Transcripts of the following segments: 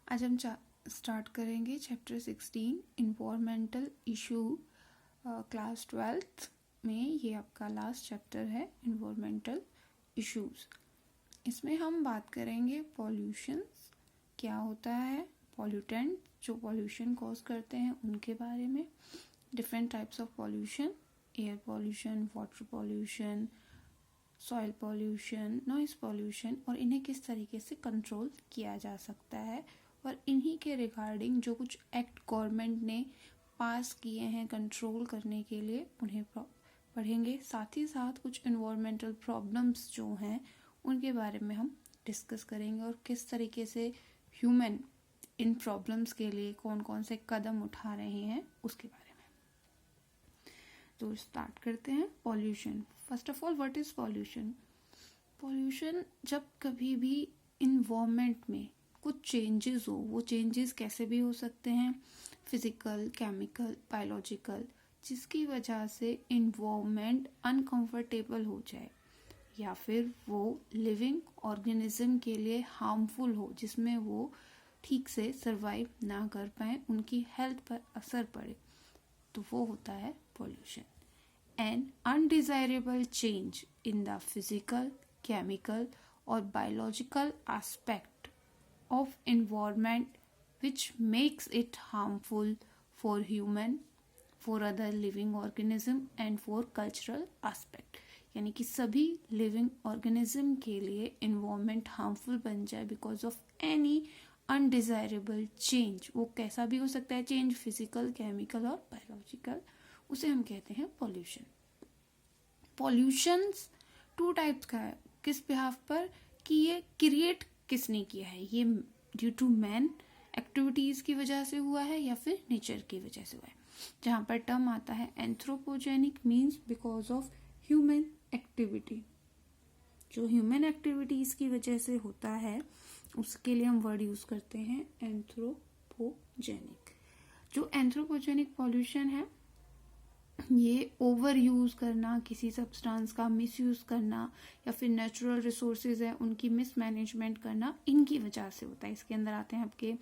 आज हम स्टार्ट करेंगे chapter 16 environmental issue class 12th में। ये आपका लास्ट चैप्टर है इन्वायरमेंटल इश्यूज। इसमें हम बात करेंगे पॉल्यूशन क्या होता है, पॉल्यूटेंट जो पॉल्यूशन कॉज करते हैं उनके बारे में, different types of pollution, air pollution, water pollution, soil pollution, noise pollution, और इन्हें किस तरीके से कंट्रोल किया जा सकता है। और इन्हीं के रिगार्डिंग जो कुछ एक्ट गवर्नमेंट ने पास किए हैं कंट्रोल करने के लिए उन्हें पढ़ेंगे। साथ ही साथ कुछ इन्वायरमेंटल प्रॉब्लम्स जो हैं उनके बारे में हम डिस्कस करेंगे और किस तरीके से ह्यूमन इन प्रॉब्लम्स के लिए कौन कौन से कदम उठा रहे हैं उसके बारे में। तो स्टार्ट करते हैं। Pollution, first of all what is pollution? Pollution जब कभी भी इन्वायरमेंट में कुछ चेंजेस हो, वो चेंजेस कैसे भी हो सकते हैं, फिजिकल, केमिकल, बायोलॉजिकल, जिसकी वजह से इन्वायरमेंट अनकंफर्टेबल हो जाए या फिर वो लिविंग ऑर्गेनिज्म के लिए हार्मफुल हो, जिसमें वो ठीक से सरवाइव ना कर पाए, उनकी हेल्थ पर असर पड़े, तो वो होता है pollution. An undesirable change in the physical, chemical और biological aspect of environment which makes it harmful for human, for other living organism and for cultural aspect। यानी कि सभी लिविंग ऑर्गेनिज्म के लिए environment harmful बन जाए because of any undesirable change. वो कैसा भी हो सकता है चेंज, फिजिकल, केमिकल और बायोलॉजिकल, उसे हम कहते हैं पॉल्यूशन। पॉल्यूशंस टू टाइप्स का है, किस बिहाफ पर कि ये क्रिएट किसने किया है, ये ड्यू टू मैन एक्टिविटीज की वजह से हुआ है या फिर नेचर की वजह से हुआ है। जहां पर टर्म आता है anthropogenic, means because of human activity. जो ह्यूमन एक्टिविटीज की वजह से होता है उसके लिए हम वर्ड यूज करते हैं एंथ्रोपोजेनिक। जो एंथ्रोपोजेनिक पॉल्यूशन है ये ओवर यूज करना, किसी सब्सटेंस का मिस यूज करना या फिर नेचुरल रिसोर्सेज है उनकी मिस मैनेजमेंट करना, इनकी वजह से होता है। इसके अंदर आते हैं आपके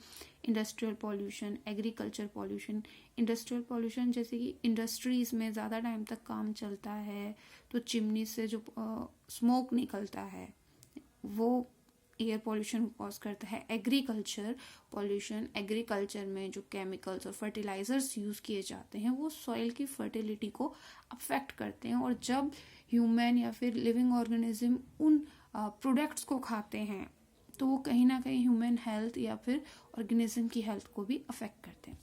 industrial pollution, agriculture pollution. Industrial pollution जैसे कि इंडस्ट्रीज में ज़्यादा टाइम तक काम चलता है तो चिमनी से जो स्मोक निकलता है वो एयर पॉल्यूशन कॉज करता है। एग्रीकल्चर पॉल्यूशन, एग्रीकल्चर में जो केमिकल्स और फर्टिलाइजर्स यूज किए जाते हैं वो सॉइल की फर्टिलिटी को अफेक्ट करते हैं, और जब ह्यूमन या फिर लिविंग ऑर्गेनिज्म उन प्रोडक्ट्स को खाते हैं तो वो कहीं ना कहीं ह्यूमन हेल्थ या फिर ऑर्गेनिज्म की हेल्थ को भी अफेक्ट करते हैं।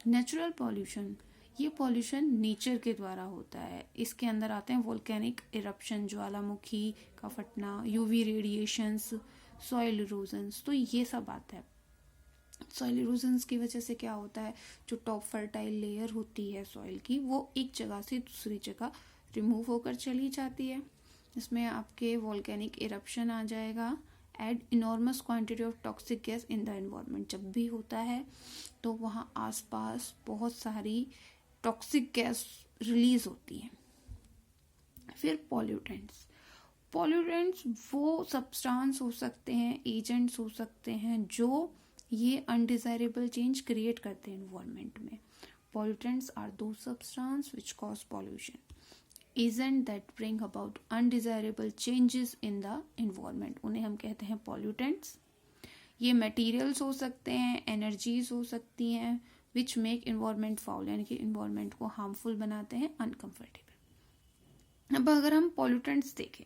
नेचुरल पॉल्यूशन, ये पॉल्यूशन नेचर के द्वारा होता है। इसके अंदर आते हैं वोल्केनिक इरप्शन, ज्वालामुखी का फटना, यूवी रेडिएशंस, सॉइल इरोजन्स, तो ये सब आता है। सॉइल इरोजन्स की वजह से क्या होता है, जो टॉप फर्टाइल लेयर होती है सॉइल की वो एक जगह से दूसरी जगह रिमूव होकर चली जाती है। इसमें आपके वोल्केनिक इरप्शन आ जाएगा। Add enormous quantity of toxic gas in the environment, जब भी होता है तो वहाँ आसपास बहुत सारी टॉक्सिक गैस रिलीज होती है। फिर पॉल्यूटेंट्स, पॉल्यूटेंट्स वो सब्सटेंस हो सकते हैं, एजेंट्स हो सकते हैं जो ये अनडिजायरेबल चेंज क्रिएट करते हैं एनवायरनमेंट में। पॉल्यूटेंट्स आर दो substance which cause pollution, agent that bring about undesirable changes in the environment, उन्हें हम कहते हैं पॉल्यूटेंट्स। ये मटेरियल्स हो सकते हैं, एनर्जीज हो सकती हैं विच मेक एनवायरनमेंट फाउल, यानी कि एनवायरनमेंट को हार्मफुल बनाते हैं, अनकंफर्टेबल। अब अगर हम पॉल्यूटेंट्स देखें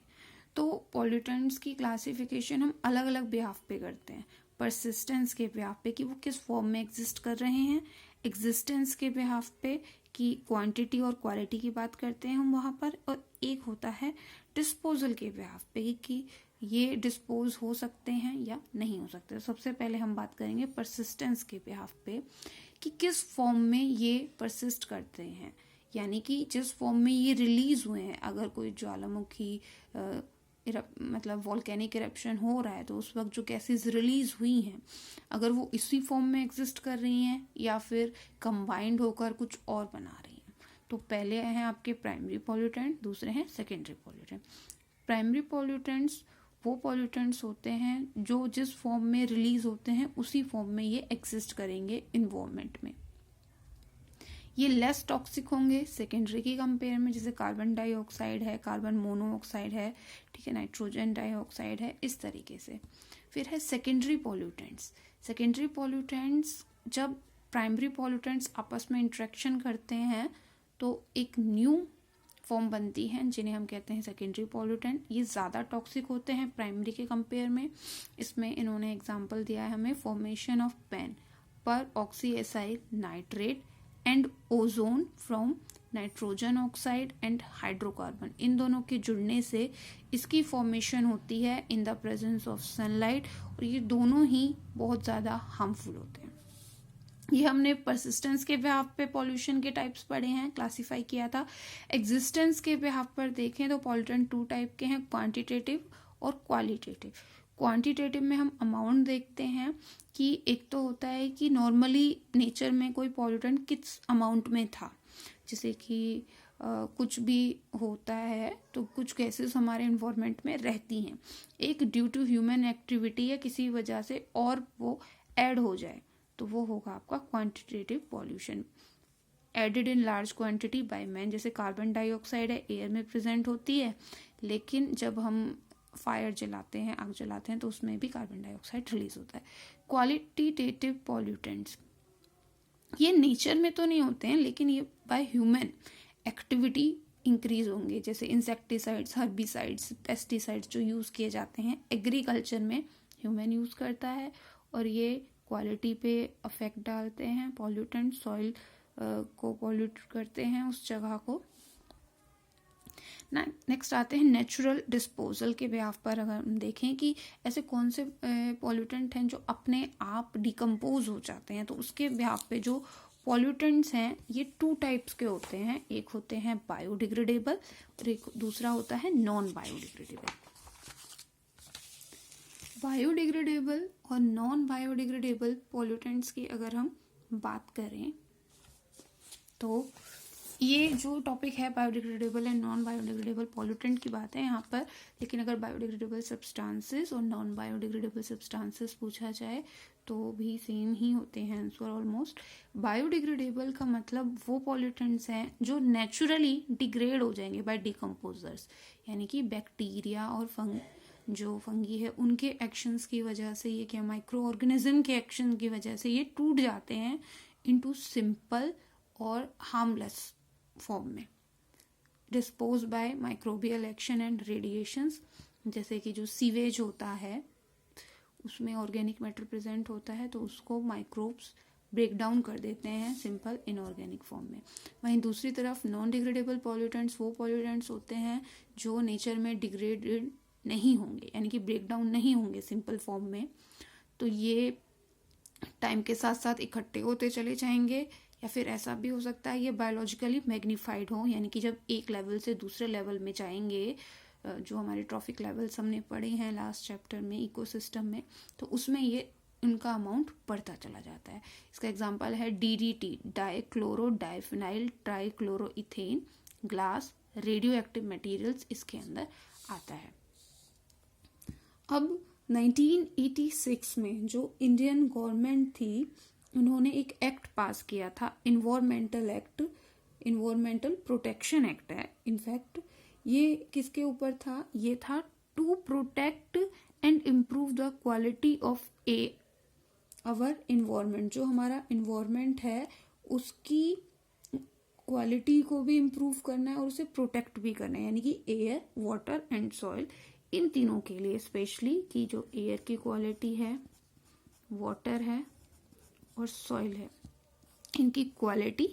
तो पॉल्यूटेंट्स की क्लासिफिकेशन हम अलग अलग बिहाफ पे करते हैं। परसिस्टेंस के बिहाफ पे कि वो किस फॉर्म में एग्जिस्ट कर रहे हैं, एग्जिस्टेंस के बिहाफ पे कि क्वांटिटी और क्वालिटी की बात करते हैं हम वहाँ पर, और एक होता है डिस्पोजल के बिहाफ पे कि ये डिस्पोज हो सकते हैं या नहीं हो सकते। सबसे पहले हम बात करेंगे परसिस्टेंस के बिहाफ पे कि किस फॉर्म में ये परसिस्ट करते हैं, यानी कि जिस फॉर्म में ये रिलीज हुए हैं। अगर कोई ज्वालामुखी मतलब वॉल्केनिक इरप्शन हो रहा है तो उस वक्त जो गैसेस रिलीज हुई हैं अगर वो इसी फॉर्म में एग्जिस्ट कर रही हैं या फिर कंबाइंड होकर कुछ और बना रही हैं। तो पहले हैं आपके प्राइमरी पॉल्यूटेंट, दूसरे हैं सेकेंडरी पॉल्यूटेंट। प्राइमरी पॉल्यूटेंट्स वो पॉल्यूटेंट्स होते हैं जो जिस फॉर्म में रिलीज होते हैं उसी फॉर्म में ये एग्जिस्ट करेंगे इन्वायरमेंट में। ये लेस टॉक्सिक होंगे सेकेंडरी की कंपेयर में, जैसे कार्बन डाइऑक्साइड है, कार्बन मोनोऑक्साइड है, ठीक है, नाइट्रोजन डाइऑक्साइड है, इस तरीके से। फिर है सेकेंडरी पॉल्यूटेंट्स। सेकेंडरी पॉल्यूटेंट्स जब प्राइमरी पॉल्यूटेंट्स आपस में इंटरेक्शन करते हैं तो एक न्यू फॉर्म बनती हैं जिन्हें हम कहते हैं सेकेंडरी पॉल्यूटेंट। ये ज़्यादा टॉक्सिक होते हैं प्राइमरी के कंपेयर में। इसमें इन्होंने एग्जांपल दिया है हमें, formation of PAN peroxy acyl nitrate and ozone from nitrogen oxide and hydrocarbon. इन दोनों के जुड़ने से इसकी फॉर्मेशन होती है in the presence of sunlight, और ये दोनों ही बहुत ज़्यादा हार्मफुल होते हैं। ये हमने परसिस्टेंस के बिहाफ पे पॉल्यूशन के टाइप्स पढ़े हैं, क्लासिफाई किया था। एग्जिस्टेंस के बिहाफ पर देखें तो पॉल्यूटेंट 2 टाइप के हैं, क्वांटिटेटिव और क्वालिटेटिव। क्वांटिटेटिव में हम अमाउंट देखते हैं कि एक तो होता है कि नॉर्मली नेचर में कोई पॉल्यूटेंट किस अमाउंट में था, जैसे कि कुछ भी होता है तो कुछ गैसेस हमारे इन्वायरमेंट में रहती हैं, एक ड्यू टू ह्यूमन एक्टिविटी या किसी वजह से और वो ऐड हो जाए तो वो होगा आपका quantitative pollution. Added in large quantity by man, जैसे कार्बन डाइऑक्साइड है, एयर में प्रेजेंट होती है, लेकिन जब हम फायर जलाते हैं, आग जलाते हैं, तो उसमें भी कार्बन डाइऑक्साइड रिलीज होता है। क्वालिटेटिव पॉल्यूटेंट्स, ये नेचर में तो नहीं होते हैं लेकिन ये बाय ह्यूमन एक्टिविटी इंक्रीज होंगे, जैसे इंसेक्टिसाइड्स, हर्बिसाइड्स, पेस्टिसाइड्स जो यूज़ किए जाते हैं एग्रीकल्चर में, ह्यूमन यूज़ करता है, और ये क्वालिटी पे अफेक्ट डालते हैं। पॉल्यूटेंट सॉइल को पॉल्यूट करते हैं, उस जगह को। नेक्स्ट आते हैं नेचुरल डिस्पोजल के बिहाफ पर। अगर हम देखें कि ऐसे कौन से पॉल्यूटेंट हैं जो अपने आप डिकम्पोज हो जाते हैं, तो उसके बिहाफ पे जो पॉल्यूटेंट्स हैं ये 2 टाइप्स के होते हैं। एक होते हैं बायोडिग्रेडेबल और एक दूसरा होता है नॉन बायोडिग्रेडेबल। बायोडिग्रेडेबल और नॉन बायोडिग्रेडेबल पॉल्यूटेंट्स की अगर हम बात करें तो ये जो टॉपिक है biodegradable and non biodegradable pollutant की बात है यहाँ पर, लेकिन अगर बायोडिग्रेडेबल सब्सटेंसेस और नॉन बायोडिग्रेडेबल सब्सटेंसेस पूछा जाए तो भी सेम ही होते हैं आंसर ऑलमोस्ट। बायोडिग्रेडेबल का मतलब वो पॉल्यूटेंट्स हैं जो नेचुरली डिग्रेड हो जाएंगे बाय डिकम्पोजर्स, यानी कि बैक्टीरिया और जो फंगी है उनके एक्शंस की वजह से, ये क्या माइक्रो ऑर्गेनिज्म के एक्शन की वजह से ये टूट जाते हैं इनटू सिंपल और हार्मलेस फॉर्म में, dispose by microbial action and radiations. जैसे कि जो सीवेज होता है उसमें ऑर्गेनिक मैटर प्रेजेंट होता है तो उसको माइक्रोब्स ब्रेक डाउन कर देते हैं सिंपल इनऑर्गेनिक फॉर्म में। वहीं दूसरी तरफ नॉन डिग्रेडेबल पॉल्यूटेंट्स वो पॉल्यूटेंट्स होते हैं जो नेचर में डिग्रेडेड नहीं होंगे, यानी कि ब्रेक डाउन नहीं होंगे सिंपल फॉर्म में, तो ये टाइम के साथ साथ इकट्ठे होते चले जाएंगे, या फिर ऐसा भी हो सकता है ये बायोलॉजिकली मैग्नीफाइड हो, यानी कि जब एक लेवल से दूसरे लेवल में जाएंगे, जो हमारे ट्रॉफिक लेवल्स हमने पढ़े हैं लास्ट चैप्टर में इकोसिस्टम में, तो उसमें ये उनका अमाउंट बढ़ता चला जाता है। इसका एग्जांपल है DDT, dichloro diphenyl trichloroethane, glass, radioactive materials इसके अंदर आता है। अब 1986 में जो इंडियन गवर्नमेंट थी उन्होंने एक एक्ट पास किया था, environmental act, environmental protection act है इनफैक्ट। ये किसके ऊपर था? ये था to protect and improve the quality of our environment. जो हमारा इन्वायरमेंट है उसकी क्वालिटी को भी इम्प्रूव करना है और उसे प्रोटेक्ट भी करना है, यानी कि एयर, वाटर एंड सॉइल, इन तीनों के लिए स्पेशली कि जो एयर की क्वालिटी है, वाटर है और सॉइल है, इनकी क्वालिटी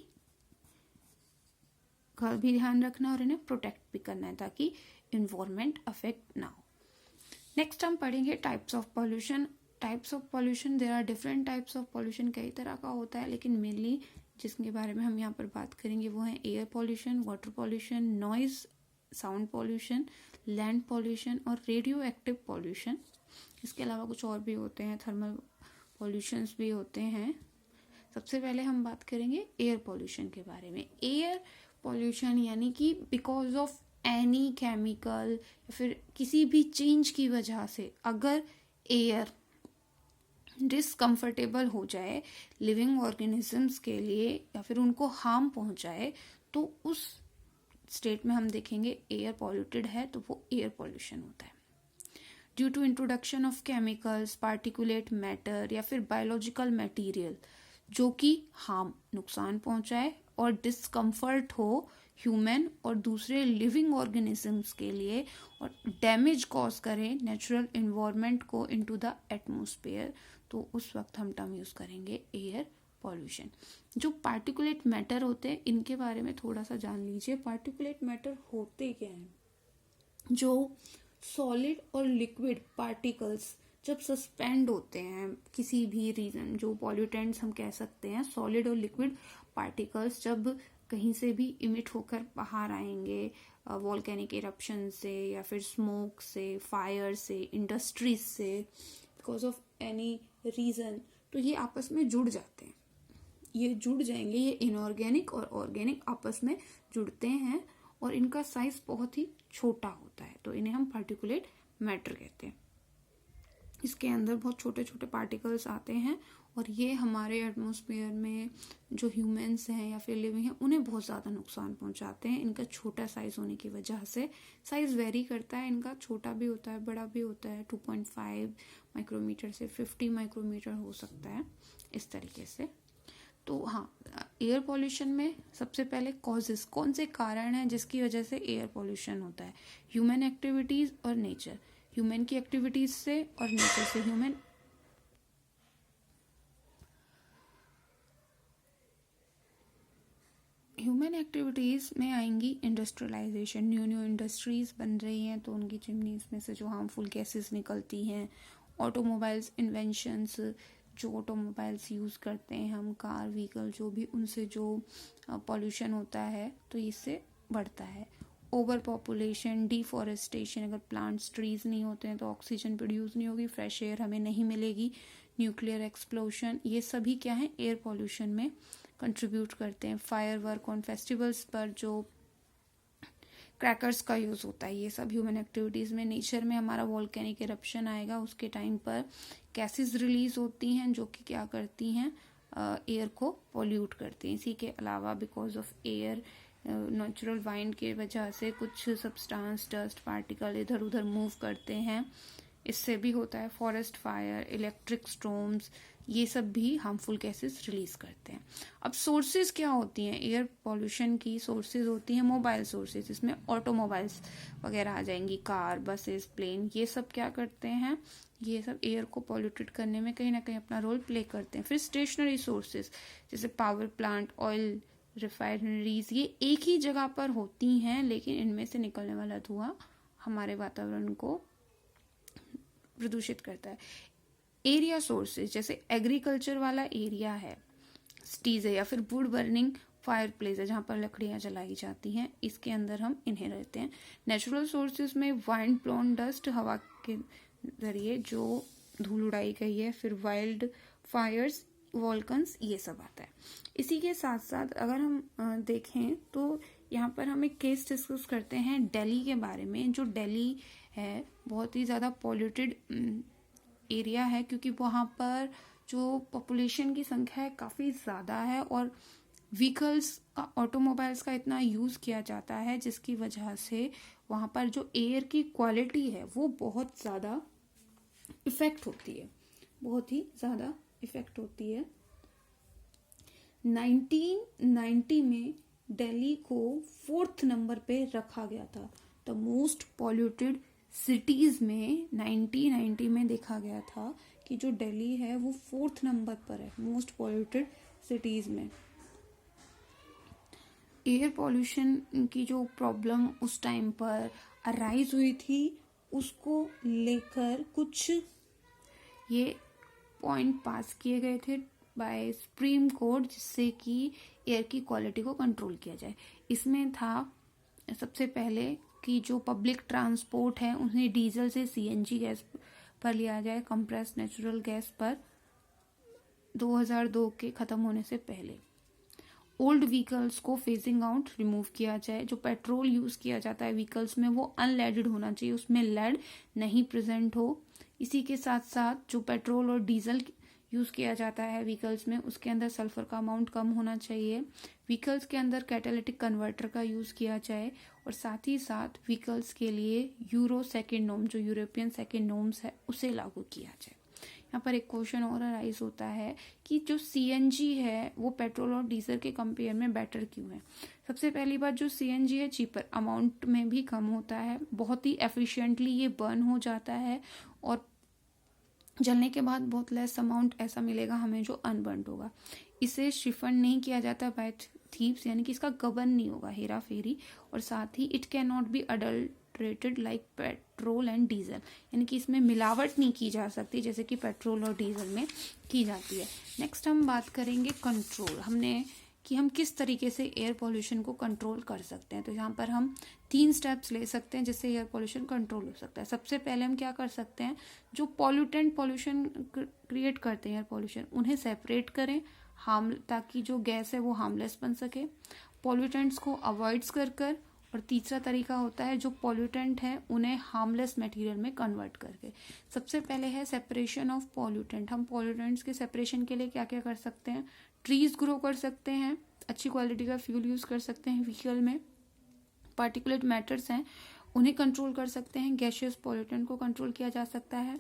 का भी ध्यान रखना और इन्हें प्रोटेक्ट भी करना है ताकि इन्वायरमेंट अफेक्ट ना हो। नेक्स्ट हम पढ़ेंगे types of pollution. Types of pollution, there are different types of pollution, कई तरह का होता है, लेकिन मेनली जिसके बारे में हम यहाँ पर बात करेंगे वो है air pollution, water pollution, noise, sound pollution, land pollution और रेडियो एक्टिव पॉल्यूशन। इसके अलावा कुछ और भी होते हैं, थर्मल पॉल्यूशंस भी होते हैं। सबसे पहले हम बात करेंगे एयर पॉल्यूशन के बारे में। एयर पॉल्यूशन यानी कि बिकॉज ऑफ एनी केमिकल या फिर किसी भी चेंज की वजह से अगर एयर डिसकम्फर्टेबल हो जाए लिविंग ऑर्गेनिजम्स के लिए या फिर उनको हार्म पहुंचाए, तो उस स्टेट में हम देखेंगे एयर पॉल्यूटेड है, तो वो एयर पॉल्यूशन होता है। Due to introduction of chemicals, particulate matter या फिर बायोलॉजिकल मटेरियल जो कि हार्म नुकसान पहुंचाए और डिस्कम्फर्ट हो ह्यूमन और दूसरे लिविंग ऑर्गेनिजम्स के लिए और डैमेज कॉज करें नेचुरल इन्वायरमेंट को इनटू द एटमॉस्फेयर, तो उस वक्त हम टर्म यूज करेंगे एयर पॉल्यूशन। जो पार्टिकुलेट मैटर होते हैं इनके बारे में थोड़ा सा जान लीजिए। पार्टिकुलेट मैटर होते क्या हैं? जो सॉलिड और लिक्विड पार्टिकल्स जब सस्पेंड होते हैं किसी भी रीजन, जो पॉल्यूटेंट्स हम कह सकते हैं, सॉलिड और लिक्विड पार्टिकल्स जब कहीं से भी इमिट होकर बाहर आएंगे, वॉल्केनिक इरप्शन से या फिर स्मोक से, फायर से, इंडस्ट्रीज से, बिकॉज ऑफ एनी रीजन, तो ये आपस में जुड़ जाते हैं। ये जुड़ जाएंगे, ये इनऑर्गेनिक और ऑर्गेनिक आपस में जुड़ते हैं और इनका साइज बहुत ही छोटा होता है, तो इन्हें हम पार्टिकुलेट मैटर कहते हैं। इसके अंदर बहुत छोटे छोटे पार्टिकल्स आते हैं और ये हमारे एटमॉस्फेयर में जो ह्यूमंस हैं या फिर लिविंग हैं उन्हें बहुत ज़्यादा नुकसान पहुंचाते हैं। इनका छोटा साइज होने की वजह से, साइज वेरी करता है, इनका छोटा भी होता है, बड़ा भी होता है, 2.5 माइक्रोमीटर से 50 माइक्रोमीटर हो सकता है, इस तरीके से। तो हाँ, एयर पॉल्यूशन में सबसे पहले कॉजेस, कौन से कारण हैं जिसकी वजह से एयर पॉल्यूशन होता है? ह्यूमन एक्टिविटीज और नेचर, ह्यूमन की एक्टिविटीज से और नेचर से। ह्यूमन एक्टिविटीज में आएंगी इंडस्ट्रियलाइजेशन, न्यू इंडस्ट्रीज बन रही हैं तो उनकी चिमनीज में से जो हार्मफुल गैसेस निकलती हैं, ऑटोमोबाइल्स इन्वेंशंस, जो ऑटोमोबाइल्स यूज़ करते हैं हम, कार व्हीकल जो भी, उनसे जो पॉल्यूशन होता है तो इससे बढ़ता है। ओवर पॉपुलेशन, डिफॉरेस्टेशन, अगर प्लांट्स ट्रीज नहीं होते हैं तो ऑक्सीजन प्रोड्यूस नहीं होगी, फ्रेश एयर हमें नहीं मिलेगी। न्यूक्लियर एक्सप्लोशन, ये सभी क्या है, एयर पॉल्यूशन में कंट्रीब्यूट करते हैं। फायर वर्क ऑन फेस्टिवल्स पर जो क्रैकर्स का यूज़ होता है, ये सब ह्यूमन एक्टिविटीज़ में। नेचर में हमारा वॉल्केनिक इरप्शन आएगा, उसके टाइम पर गैसेस रिलीज होती हैं जो कि क्या करती हैं, एयर को पॉल्यूट करती हैं। इसी के अलावा because of air natural wind की वजह से कुछ सब्सटेंस, डस्ट पार्टिकल इधर उधर मूव करते हैं, इससे भी होता है। फॉरेस्ट फायर, इलेक्ट्रिक स्टॉर्म्स, ये सब भी हार्मफुल गैसेस रिलीज करते हैं। अब सोर्सेज क्या होती हैं एयर पॉल्यूशन की? सोर्सेज होती हैं मोबाइल सोर्सेज, इसमें ऑटोमोबाइल्स वगैरह आ जाएंगी, कार, बसेस, प्लेन, ये सब क्या करते हैं, ये सब एयर को पॉल्यूटेड करने में कहीं ना कहीं अपना रोल प्ले करते हैं। फिर स्टेशनरी सोर्सेज जैसे पावर प्लांट, ऑयल रिफाइनरीज, ये एक ही जगह पर होती हैं लेकिन इनमें से निकलने वाला धुआं हमारे वातावरण को प्रदूषित करता है। एरिया सोर्सेज जैसे एग्रीकल्चर वाला एरिया है, सिटीज है, या फिर वुड बर्निंग फायर प्लेस है जहाँ पर लकड़ियाँ जलाई जाती हैं, इसके अंदर हम इन्हें रहते हैं। नेचुरल सोर्सेज में वाइंड ब्लोन डस्ट, हवा के जरिए जो धूल उड़ाई गई है, फिर वाइल्ड फायर्स, वॉल्कन्स, ये सब आता है। इसी के साथ साथ अगर हम देखें तो यहाँ पर हम एक केस डिस्कस करते हैं दिल्ली के बारे में। जो दिल्ली है बहुत ही ज़्यादा पॉल्यूटेड एरिया है क्योंकि वहाँ पर जो पॉपुलेशन की संख्या है काफ़ी ज़्यादा है और व्हीकल्स का, ऑटोमोबाइल्स का इतना यूज़ किया जाता है जिसकी वजह से वहाँ पर जो एयर की क्वालिटी है वो बहुत ज़्यादा इफ़ेक्ट होती है, बहुत ही ज़्यादा इफ़ेक्ट होती है। 1990 में दिल्ली को 4th नंबर पे रखा गया था द मोस्ट पॉल्यूटेड सिटीज़ में। 1990 में देखा गया था कि जो दिल्ली है वो 4th नंबर पर है मोस्ट पॉल्यूटेड सिटीज़ में। एयर पॉल्यूशन की जो प्रॉब्लम उस टाइम पर अराइज हुई थी उसको लेकर कुछ ये पॉइंट पास किए गए थे बाय सुप्रीम कोर्ट जिससे कि एयर की क्वालिटी को कंट्रोल किया जाए। इसमें था सबसे पहले कि जो पब्लिक ट्रांसपोर्ट है उन्हें डीजल से सीएनजी गैस पर लिया जाए, कंप्रेस नेचुरल गैस पर 2002 के ख़त्म होने से पहले। ओल्ड व्हीकल्स को फेजिंग आउट, रिमूव किया जाए। जो पेट्रोल यूज़ किया जाता है व्हीकल्स में वो अनलेडेड होना चाहिए, उसमें लेड नहीं प्रेजेंट हो। इसी के साथ साथ जो पेट्रोल और डीजल यूज़ किया जाता है व्हीकल्स में उसके अंदर सल्फर का अमाउंट कम होना चाहिए। व्हीकल्स के अंदर कैटालिटिक कन्वर्टर का यूज़ किया जाए और साथ ही साथ व्हीकल्स के लिए यूरो सेकेंड नॉर्म, जो यूरोपियन सेकेंड नॉर्म्स है, उसे लागू किया जाए। यहाँ पर एक क्वेश्चन और अराइज होता है कि जो सीएनजी है वो पेट्रोल और डीजल के कंपेयर में बेटर क्यों है। सबसे पहली बात, जो सीएनजी है चीपर अमाउंट में भी कम होता है, बहुत ही एफिशिएंटली ये बर्न हो जाता है और जलने के बाद बहुत लेस अमाउंट ऐसा मिलेगा हमें जो अनबर्न्ड होगा। इसे शिफन नहीं किया जाता बाय थीव्स, यानी कि इसका गबन नहीं होगा, हेरा फेरी। और साथ ही it can not be adulterated like petrol and diesel, यानी कि इसमें मिलावट नहीं की जा सकती जैसे कि पेट्रोल और डीजल में की जाती है। नेक्स्ट हम बात करेंगे कंट्रोल, हमने कि हम किस तरीके से एयर पॉल्यूशन को कंट्रोल कर सकते हैं। तो यहाँ पर हम 3 स्टेप्स ले सकते हैं जिससे एयर पॉल्यूशन कंट्रोल हो सकता है। सबसे पहले हम क्या कर सकते हैं, जो पॉल्यूटेंट क्रिएट करते हैं एयर पॉल्यूशन, उन्हें सेपरेट करें ताकि जो गैस है वो हार्मलेस बन सके। पॉल्यूटेंट्स को अवॉइड्स कर और तीसरा तरीका होता है जो पॉल्यूटेंट है उन्हें हार्मलेस मटेरियल में कन्वर्ट करके। सबसे पहले है सेपरेशन ऑफ पॉल्यूटेंट। हम पॉल्यूटेंट्स के सेपरेशन के लिए क्या क्या कर सकते हैं, ट्रीज ग्रो कर सकते हैं, अच्छी क्वालिटी का फ्यूल यूज कर सकते हैं व्हीकल में, पार्टिकुलेट मैटर्स हैं उन्हें कंट्रोल कर सकते हैं, गैशियस पॉल्यूटेंट को कंट्रोल किया जा सकता है।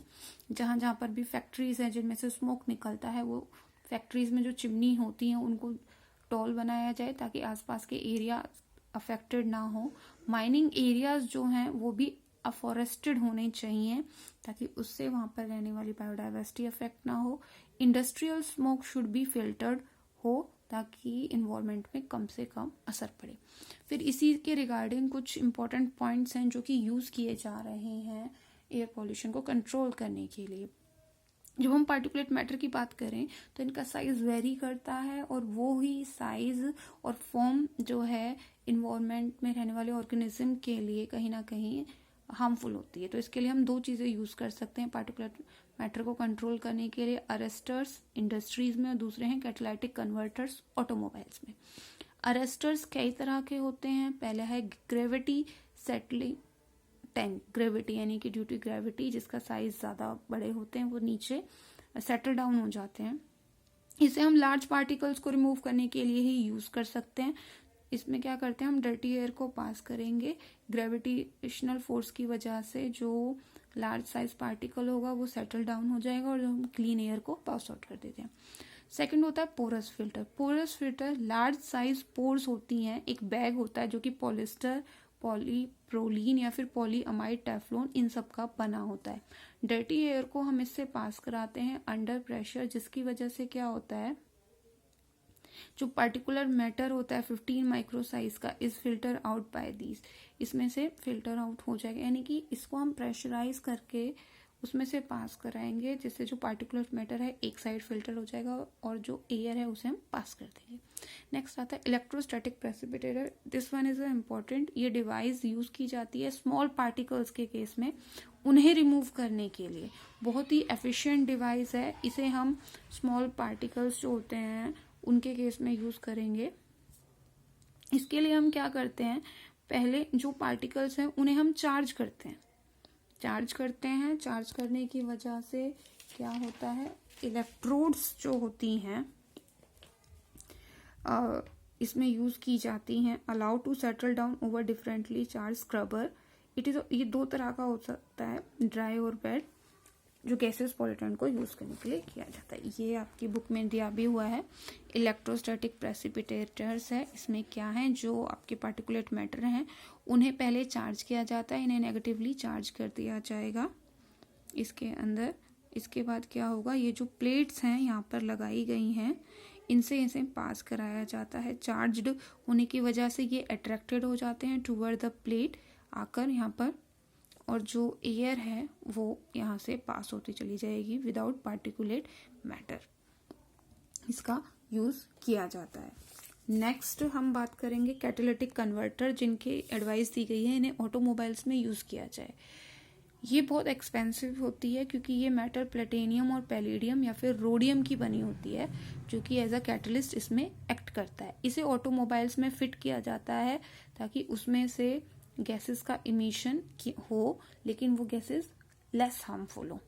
जहाँ जहाँ पर भी फैक्ट्रीज हैं जिनमें से स्मोक निकलता है, वो फैक्ट्रीज में जो चिमनी होती हैं उनको टॉल बनाया जाए ताकि आसपास के एरिया अफेक्टेड ना हो। माइनिंग एरियाज जो हैं वो भी अफॉरेस्टेड होने चाहिए ताकि उससे वहाँ पर रहने वाली बायोडाइवर्सिटी अफेक्ट ना हो। Industrial smoke should be filtered हो ताकि इन्वायरमेंट में कम से कम असर पड़े। फिर इसी के रिगार्डिंग कुछ इंपॉर्टेंट पॉइंट्स हैं जो कि यूज़ किए जा रहे हैं एयर पॉल्यूशन को कंट्रोल करने के लिए। जब हम पार्टिकुलेट मैटर की बात करें तो इनका साइज वेरी करता है और वो ही साइज और फॉर्म जो है इन्वायरमेंट में रहने वाले ऑर्गेनिज्म के लिए कहीं ना कहीं हार्मफुल होती है। तो इसके लिए हम 2 चीज़ें यूज़ कर सकते हैं पार्टिकुलेट मैटर को कंट्रोल करने के लिए, अरेस्टर्स इंडस्ट्रीज में और दूसरे हैं कैटालिटिक कन्वर्टर्स ऑटोमोबाइल्स में। अरेस्टर्स कई तरह के होते हैं। पहले है ग्रेविटी सेटलिंग टैंक, ग्रेविटी यानी कि ड्यू टू ग्रेविटी जिसका साइज ज़्यादा बड़े होते हैं वो नीचे सेटल डाउन हो जाते हैं। इसे हम लार्ज पार्टिकल्स को रिमूव करने के लिए ही यूज़ कर सकते हैं। इसमें क्या करते हैं, हम डर्टी एयर को पास करेंगे, ग्रेविटेशनल फोर्स की वजह से जो लार्ज साइज पार्टिकल होगा वो सेटल डाउन हो जाएगा और हम क्लीन एयर को पास आउट कर देते हैं। सेकंड होता है porous filter. Porous filter large size pores होती हैं, एक बैग होता है जो कि पॉलिस्टर, पॉलीप्रोलीन या फिर पॉलीअमाइड, टेफ्लॉन इन सब का बना होता है। डर्टी एयर को हम इससे पास कराते हैं अंडर प्रेशर, जिसकी वजह से क्या होता है, जो पार्टिकुलर मैटर होता है 15 माइक्रो साइज का is filter out by these, इसमें से फिल्टर आउट हो जाएगा। यानी कि इसको हम प्रेशराइज करके उसमें से पास कराएंगे जिससे जो पार्टिकुलर मैटर है एक साइड फिल्टर हो जाएगा और जो एयर है उसे हम पास कर देंगे। नेक्स्ट आता है electrostatic precipitator. This one is important. ये डिवाइस यूज की जाती है स्मॉल पार्टिकल्स के केस में, उन्हें रिमूव करने के लिए। बहुत ही एफिशिएंट डिवाइस है, इसे हम स्मॉल पार्टिकल्स जो होते हैं उनके केस में यूज करेंगे। इसके लिए हम क्या करते हैं, पहले जो पार्टिकल्स हैं उन्हें हम चार्ज करते हैं। चार्ज करने की वजह से क्या होता है, इलेक्ट्रोड्स जो होती हैं इसमें यूज की जाती हैं। Allow to settle down over differently charge scrubber. ये 2 तरह का हो सकता है, ड्राई और वेट, जो गैसेस पॉल्यूटेंट को यूज करने के लिए किया जाता है। ये आपकी बुक में दिया भी हुआ है। इलेक्ट्रोस्टैटिक प्रेसिपिटेटर्स है, इसमें क्या है, जो आपके पार्टिकुलेट मैटर हैं उन्हें पहले चार्ज किया जाता है, इन्हें नेगेटिवली चार्ज कर दिया जाएगा इसके अंदर। इसके बाद क्या होगा, ये जो प्लेट्स हैं यहाँ पर लगाई गई हैं इनसे इसे पास कराया जाता है। चार्ज्ड होने की वजह से ये अट्रैक्टेड हो जाते हैं टूवर्ड द प्लेट आकर यहाँ पर, और जो एयर है वो यहाँ से पास होती चली जाएगी विदाउट पार्टिकुलेट मैटर। इसका यूज किया जाता है। नेक्स्ट हम बात करेंगे कैटालिटिक कन्वर्टर, जिनकी एडवाइस दी गई है इन्हें ऑटोमोबाइल्स में यूज किया जाए। ये बहुत एक्सपेंसिव होती है क्योंकि ये मेटल प्लेटिनियम और पैलेडियम या फिर रोडियम की बनी होती है, जो कि एज अ कैटलिस्ट इसमें एक्ट करता है। इसे ऑटोमोबाइल्स में फिट किया जाता है ताकि उसमें से गैसेस का इमिशन हो, लेकिन वो गैसेस लेस हार्मफुल हो।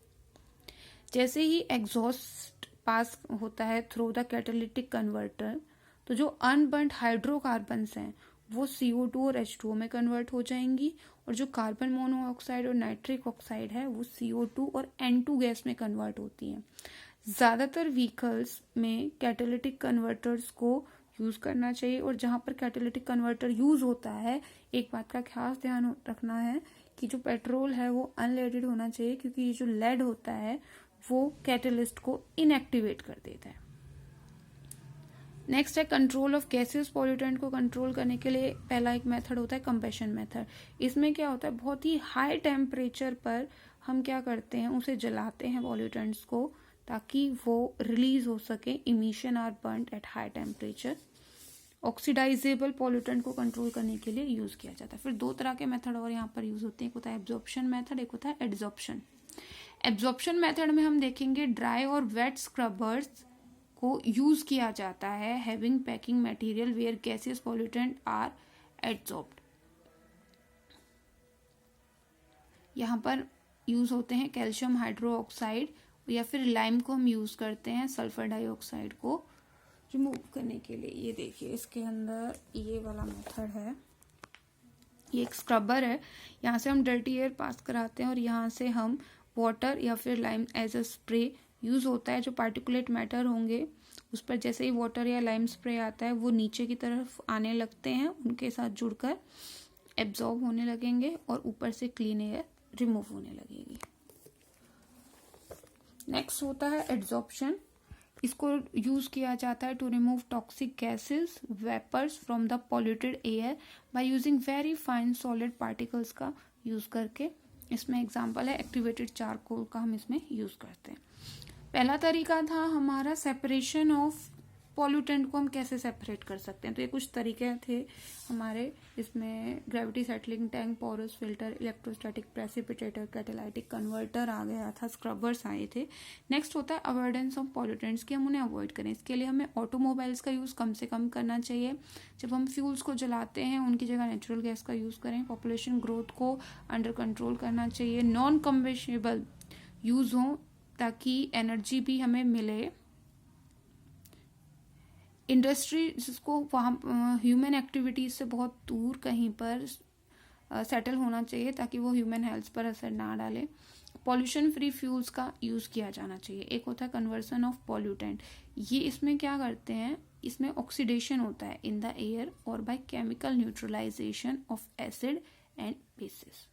जैसे ही एग्जॉस्ट पास होता है थ्रू द कैटालिटिक कन्वर्टर, तो जो अनबर्न्ड हाइड्रोकार्बन्स हैं वो CO2 और H2O में कन्वर्ट हो जाएंगी, और जो कार्बन मोनोऑक्साइड और नाइट्रिक ऑक्साइड है वो CO2 और N2 गैस में कन्वर्ट होती हैं। ज़्यादातर व्हीकल्स में कैटालिटिक कन्वर्टर्स को यूज़ करना चाहिए, और जहाँ पर कैटालिटिक कन्वर्टर यूज़ होता है एक बात का खास ध्यान रखना है कि जो पेट्रोल है वो अनलेडेड होना चाहिए, क्योंकि ये जो लेड होता है वो कैटलिस्ट को इनएक्टिवेट कर देता है। नेक्स्ट है कंट्रोल ऑफ गैसेस। पॉल्यूटेंट को कंट्रोल करने के लिए पहला एक मेथड होता है कंबेशन मेथड। इसमें क्या होता है, बहुत ही हाई टेम्परेचर पर हम क्या करते हैं, उसे जलाते हैं पॉल्यूटेंट्स को, ताकि वो रिलीज हो सके। Emission are burned at high temperature. Oxidizable pollutant को कंट्रोल करने के लिए यूज किया जाता है। फिर दो तरह के मेथड और यहाँ पर यूज होते हैं, एक होता है एब्जॉर्प्शन मेथड, एक होता है एड्सॉर्प्शन। एब्जॉर्प्शन मेथड में हम देखेंगे ड्राई और वेट स्क्रबर्स को यूज किया जाता है, having packing material where gases pollutant are adsorbed. यहाँ पर यूज होते हैं कैल्शियम हाइड्रोक्साइड, या फिर लाइम को हम यूज करते हैं सल्फर डाइऑक्साइड को रिमूव करने के लिए। ये देखिए इसके अंदर ये वाला मेथड है, ये एक स्क्रबर है। यहाँ से हम डर्टी एयर पास कराते हैं और यहाँ से हम वाटर या फिर lime as a spray use होता है। जो पार्टिकुलेट मैटर होंगे उस पर जैसे ही वाटर या लाइम स्प्रे आता है वो नीचे की तरफ आने लगते हैं, उनके साथ जुड़कर एब्जॉर्ब होने लगेंगे और ऊपर से क्लीन एयर रिमूव होने लगेगी। नेक्स्ट होता है एड्सॉर्प्शन। इसको यूज किया जाता है to remove toxic gases vapours from the polluted air by using very fine solid particles का यूज करके। इसमें एग्जांपल है एक्टिवेटेड चारकोल का हम इसमें यूज करते हैं। पहला तरीका था हमारा सेपरेशन ऑफ पॉल्यूटेंट को हम कैसे सेपरेट कर सकते हैं, तो ये कुछ तरीके थे हमारे। इसमें gravity settling tank, porous filter, electrostatic precipitator, catalytic converter आ गया था, स्क्रबर्स आए थे। नेक्स्ट होता है अवॉइडेंस ऑफ पॉल्यूटेंट्स की हम उन्हें अवॉइड करें। इसके लिए हमें ऑटोमोबाइल्स का यूज़ कम से कम करना चाहिए। जब हम फ्यूल्स को जलाते हैं उनकी जगह नेचुरल गैस का यूज़ करें। पॉपुलेशन ग्रोथ को अंडर कंट्रोल करना चाहिए। नॉन कम्बेशनेबल यूज़ हो ताकि एनर्जी भी हमें मिले। इंडस्ट्री जिसको वहाँ ह्यूमन एक्टिविटीज से बहुत दूर कहीं पर सेटल होना चाहिए ताकि वो ह्यूमन हेल्थ पर असर ना डाले। पॉल्यूशन फ्री फ्यूल्स का यूज़ किया जाना चाहिए। एक होता है कन्वर्सन ऑफ पॉल्यूटेंट। ये इसमें क्या करते हैं, इसमें ऑक्सीडेशन होता है इन द एयर और by chemical neutralisation of acid and basis.